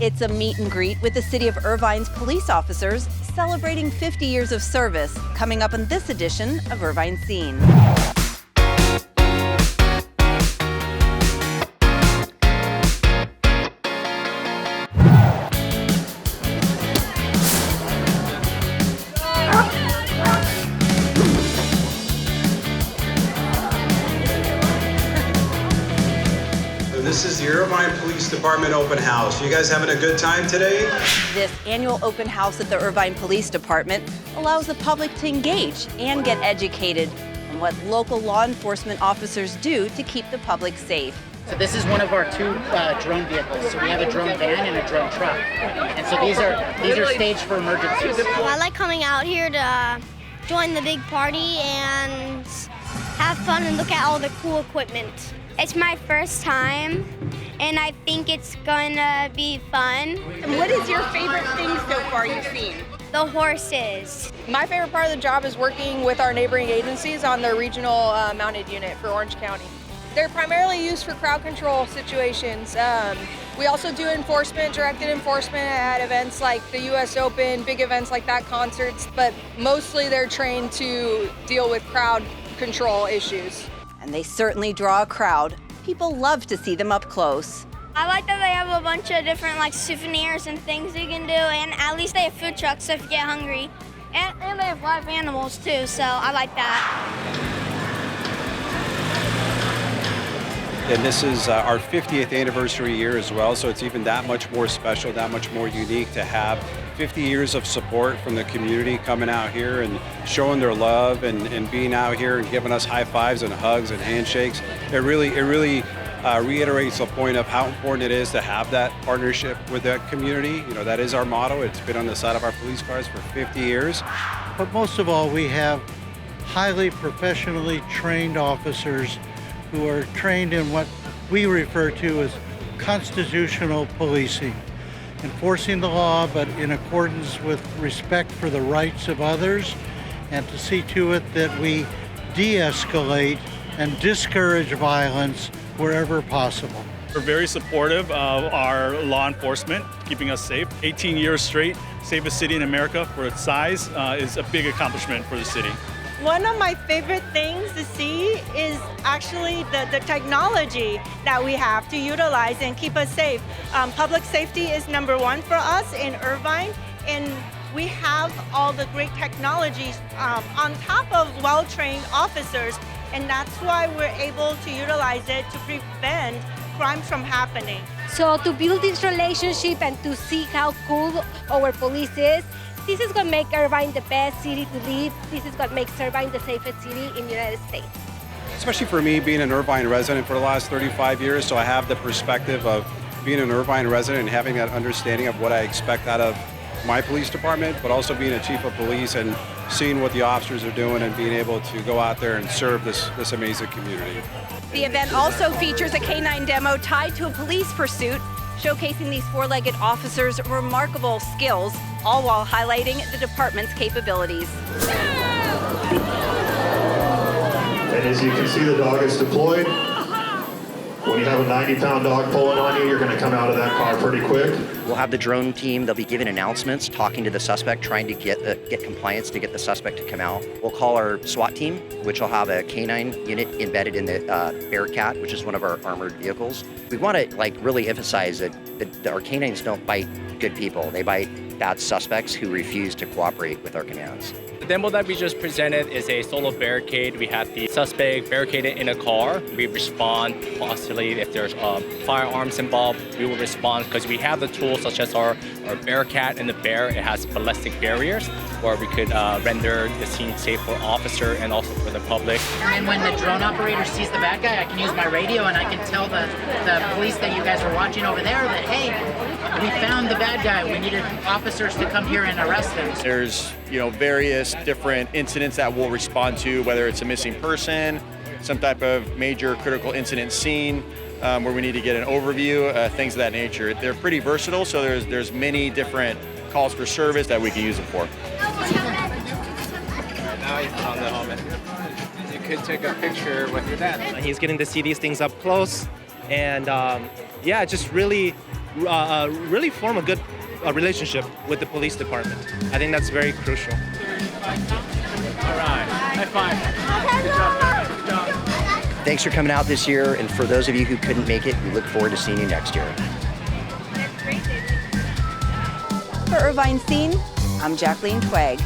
It's a meet and greet with the city of Irvine's police officers celebrating 50 years of service, coming up in this edition of Irvine Scene. This is the Irvine Police Department open house. You guys having a good time today? This annual open house at the Irvine Police Department allows the public to engage and get educated on what local law enforcement officers do to keep the public safe. So this is one of our two drone vehicles. So we have a drone van and a drone truck. And so these are staged for emergencies. I like coming out here to join the big party and have fun and look at all the cool equipment. It's my first time, and I think it's gonna be fun. And what is your favorite thing so far you've seen? The horses. My favorite part of the job is working with our neighboring agencies on their regional mounted unit for Orange County. They're primarily used for crowd control situations. We also do enforcement, directed enforcement at events like the US Open, big events like that, concerts, but mostly they're trained to deal with crowd control issues. And they certainly draw a crowd. People love to see them up close. I like that they have a bunch of different souvenirs and things you can do, and at least they have food trucks if you get hungry. And they have live animals too, so I like that. And this is our 50th anniversary year as well, so it's even that much more special, that much more unique to have 50 years of support from the community coming out here and showing their love and being out here and giving us high fives and hugs and handshakes. It really reiterates the point of how important it is to have that partnership with that community. You know, that is our motto. It's been on the side of our police cars for 50 years. But most of all, we have highly professionally trained officers who are trained in what we refer to as constitutional policing. Enforcing the law, but in accordance with respect for the rights of others, and to see to it that we de-escalate and discourage violence wherever possible. We're very supportive of our law enforcement, keeping us safe. 18 years straight, safest city in America for its size is a big accomplishment for the city. One of my favorite things to see is actually the technology that we have to utilize and keep us safe. Public safety is number one for us in Irvine, and we have all the great technologies on top of well-trained officers, and that's why we're able to utilize it to prevent crimes from happening. So to build this relationship and to see how cool our police is, this is going to make Irvine the best city to live. This is going to make Irvine the safest city in the United States. Especially for me being an Irvine resident for the last 35 years, so I have the perspective of being an Irvine resident and having that understanding of what I expect out of my police department, but also being a chief of police and seeing what the officers are doing and being able to go out there and serve this amazing community. The event also features a canine demo tied to a police pursuit, showcasing these four-legged officers' remarkable skills, all while highlighting the department's capabilities. And as you can see, the dog is deployed. When you have a 90-pound dog pulling on you, you're going to come out of that car pretty quick. We'll have the drone team. They'll be giving announcements, talking to the suspect, trying to get compliance to get the suspect to come out. We'll call our SWAT team, which will have a canine unit embedded in the Bearcat, which is one of our armored vehicles. We want to really emphasize that our canines don't bite good people. They bite bad suspects who refuse to cooperate with our commands. The demo that we just presented is a solo barricade. We have the suspect barricaded in a car. We respond possibly if there's firearms involved. We will respond because we have the tools such as our Bearcat and the Bear. It has ballistic barriers where we could render the scene safe for officer and also for the public. And when the drone operator sees the bad guy, I can use my radio and I can tell the police that you guys are watching over there that, hey, we found the bad guy. We needed officers to come here and arrest him. There's, various different incidents that we'll respond to, whether it's a missing person, some type of major critical incident scene where we need to get an overview, things of that nature. They're pretty versatile, so there's many different calls for service that we can use them for. Now he's on the helmet. You could take a picture with your dad. He's getting to see these things up close, and just really really form a good relationship with the police department. I think that's very crucial. All right. High five. Good job, guys. Good job. Thanks for coming out this year, and for those of you who couldn't make it, we look forward to seeing you next year. For Irvine Scene, I'm Jacqueline Twegg.